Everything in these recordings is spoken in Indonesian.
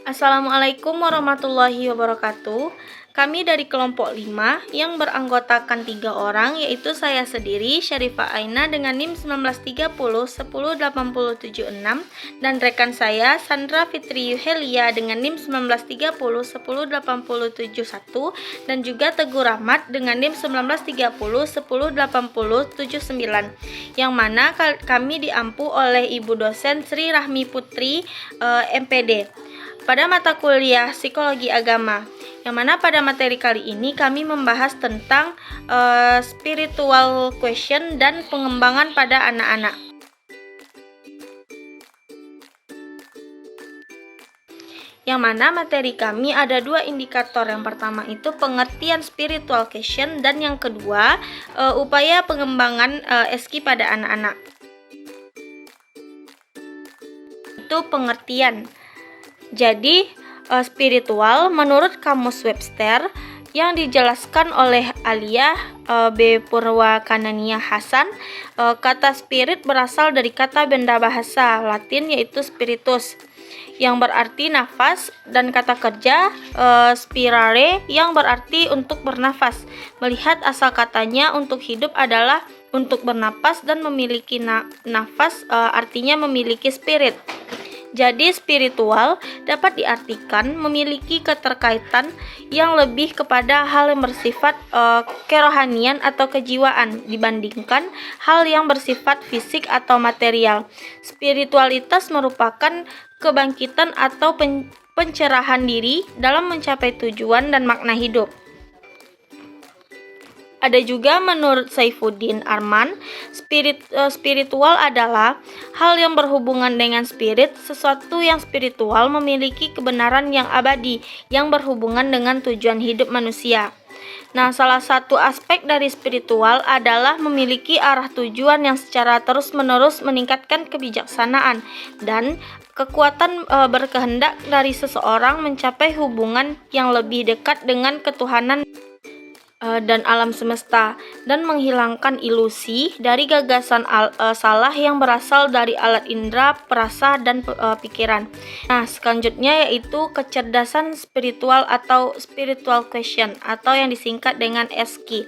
Assalamualaikum warahmatullahi wabarakatuh. Kami dari kelompok 5 yang beranggotakan 3 orang, yaitu saya sendiri, Syarifah Aina dengan NIM 1930 10876 dan rekan saya Sandra Fitri Yuhelia dengan NIM 1930 10871 dan juga Teguh Rahmat dengan NIM 1930 10879, yang mana kami diampu oleh Ibu dosen Sri Rahmi Putri MPD pada mata kuliah Psikologi Agama, yang mana pada materi kali ini kami membahas tentang spiritual question dan pengembangan pada anak-anak. Yang mana materi kami ada 2 indikator. Yang pertama itu pengertian spiritual question dan yang kedua upaya pengembangan SQ pada anak-anak. Itu pengertian. Jadi, spiritual menurut Kamus Webster yang dijelaskan oleh Aliyah B. Purwakanania Hasan, kata spirit berasal dari kata benda bahasa Latin yaitu spiritus, yang berarti nafas, dan kata kerja spirare yang berarti untuk bernafas. Melihat asal katanya untuk hidup adalah untuk bernapas dan memiliki nafas, artinya memiliki spirit. Jadi spiritual dapat diartikan memiliki keterkaitan yang lebih kepada hal yang bersifat kerohanian atau kejiwaan dibandingkan hal yang bersifat fisik atau material. Spiritualitas merupakan kebangkitan atau pencerahan diri dalam mencapai tujuan dan makna hidup. Ada juga menurut Saifuddin Arman, spiritual adalah hal yang berhubungan dengan spirit. Sesuatu yang spiritual memiliki kebenaran yang abadi yang berhubungan dengan tujuan hidup manusia. Nah, salah satu aspek dari spiritual adalah memiliki arah tujuan yang secara terus-menerus meningkatkan kebijaksanaan dan kekuatan berkehendak dari seseorang mencapai hubungan yang lebih dekat dengan ketuhanan dan alam semesta, dan menghilangkan ilusi dari gagasan salah yang berasal dari alat indera, perasa, dan pikiran. Nah, selanjutnya yaitu kecerdasan spiritual atau spiritual question atau yang disingkat dengan SQ.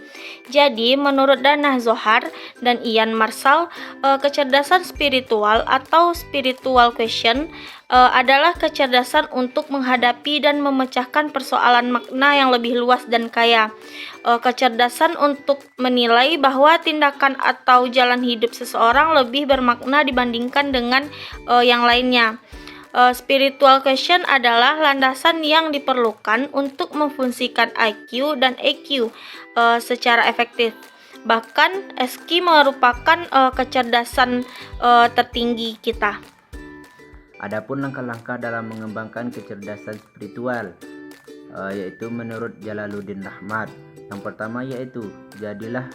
Jadi, menurut Dana Zohar dan Ian Marshall, kecerdasan spiritual atau spiritual question adalah kecerdasan untuk menghadapi dan memecahkan persoalan makna yang lebih luas dan kaya. Kecerdasan untuk menilai bahwa tindakan atau jalan hidup seseorang lebih bermakna dibandingkan dengan yang lainnya. Spiritual question adalah landasan yang diperlukan untuk memfungsikan IQ dan EQ secara efektif. Bahkan SQ merupakan kecerdasan tertinggi kita. Adapun langkah-langkah dalam mengembangkan kecerdasan spiritual, yaitu menurut Jalaluddin Rahmat. Yang pertama yaitu, jadilah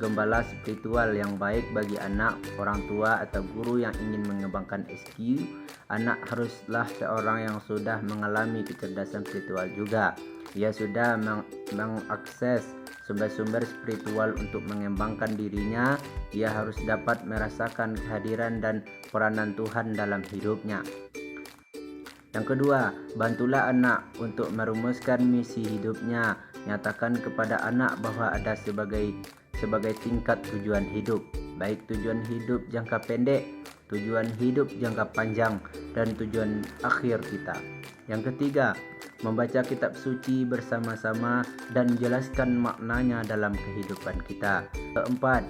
gembala spiritual yang baik bagi anak, orang tua atau guru yang ingin mengembangkan SQ. Anak haruslah seorang yang sudah mengalami kecerdasan spiritual juga. Ia sudah mengakses sumber-sumber spiritual untuk mengembangkan dirinya. Ia harus dapat merasakan kehadiran dan peranan Tuhan dalam hidupnya. Yang kedua, bantulah anak untuk merumuskan misi hidupnya. Nyatakan kepada anak bahwa ada sebagai tingkat tujuan hidup, baik tujuan hidup jangka pendek, tujuan hidup jangka panjang, dan tujuan akhir kita. Yang ketiga, membaca kitab suci bersama-sama dan menjelaskan maknanya dalam kehidupan kita. Keempat,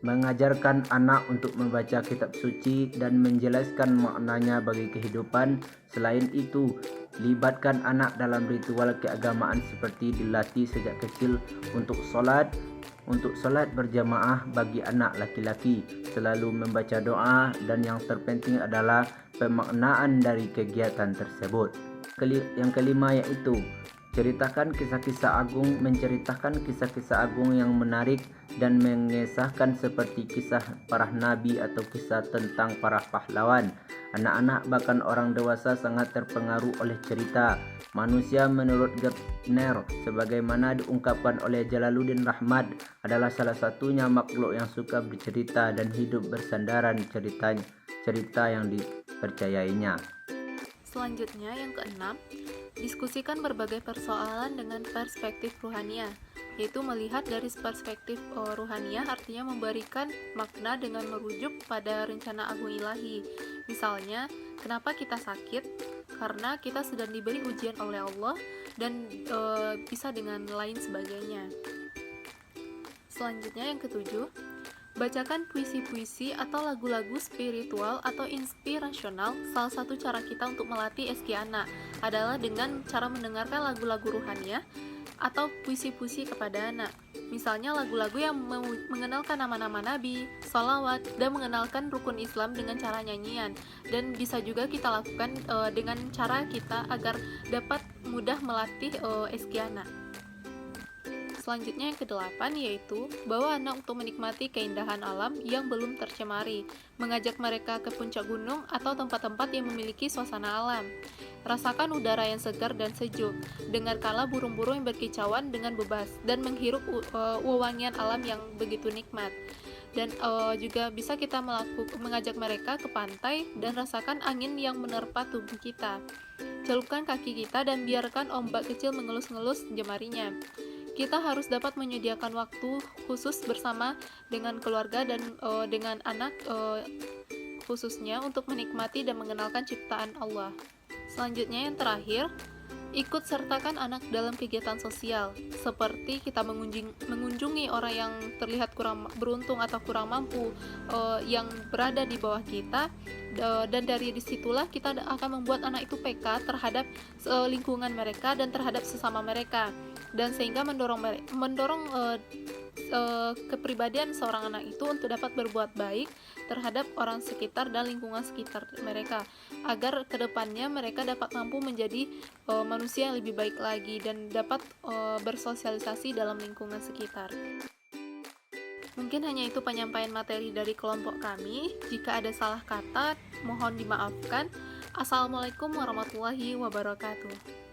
mengajarkan anak untuk membaca kitab suci dan menjelaskan maknanya bagi kehidupan. Selain itu, libatkan anak dalam ritual keagamaan seperti dilatih sejak kecil untuk sholat berjamaah bagi anak laki-laki, selalu membaca doa, dan yang terpenting adalah pemaknaan dari kegiatan tersebut. Yang kelima yaitu menceritakan kisah-kisah agung yang menarik dan mengisahkan seperti kisah para nabi atau kisah tentang para pahlawan. Anak-anak bahkan orang dewasa sangat terpengaruh oleh cerita. Manusia menurut Gardner, sebagaimana diungkapkan oleh Jalaluddin Rahmat, adalah salah satunya makhluk yang suka bercerita dan hidup bersandaran cerita yang dipercayainya. Selanjutnya, yang keenam, diskusikan berbagai persoalan dengan perspektif ruhaniah, yaitu melihat dari perspektif ruhaniah artinya memberikan makna dengan merujuk pada rencana agung ilahi. Misalnya, kenapa kita sakit? Karena kita sedang diberi ujian oleh Allah dan bisa dengan lain sebagainya. Selanjutnya, yang ketujuh, bacakan puisi-puisi atau lagu-lagu spiritual atau inspirasional. Salah satu cara kita untuk melatih SQ anak adalah dengan cara mendengarkan lagu-lagu ruhaniah atau puisi-puisi kepada anak. Misalnya lagu-lagu yang mengenalkan nama-nama Nabi, salawat, dan mengenalkan rukun Islam dengan cara nyanyian. Dan bisa juga kita lakukan dengan cara kita agar dapat mudah melatih SQ anak. Selanjutnya yang kedelapan yaitu bawa anak untuk menikmati keindahan alam yang belum tercemari, mengajak mereka ke puncak gunung atau tempat-tempat yang memiliki suasana alam. Rasakan udara yang segar dan sejuk, dengarkanlah burung-burung yang berkicauan dengan bebas, dan menghirup wewangian alam yang begitu nikmat. Dan juga bisa kita mengajak mereka ke pantai dan rasakan angin yang menerpa tubuh kita. Celupkan kaki kita dan biarkan ombak kecil mengelus-ngelus jemarinya. Kita harus dapat menyediakan waktu khusus bersama dengan keluarga dan dengan anak khususnya untuk menikmati dan mengenalkan ciptaan Allah. Selanjutnya yang terakhir, ikut sertakan anak dalam kegiatan sosial, seperti kita mengunjungi orang yang terlihat kurang beruntung atau kurang mampu yang berada di bawah kita, dan dari disitulah kita akan membuat anak itu peka terhadap lingkungan mereka dan terhadap sesama mereka, dan sehingga mendorong kepribadian seorang anak itu untuk dapat berbuat baik terhadap orang sekitar dan lingkungan sekitar mereka, agar kedepannya mereka dapat mampu menjadi manusia yang lebih baik lagi dan dapat bersosialisasi dalam lingkungan sekitar. Mungkin hanya itu penyampaian materi dari kelompok kami. Jika ada salah kata, mohon dimaafkan. Assalamualaikum warahmatullahi wabarakatuh.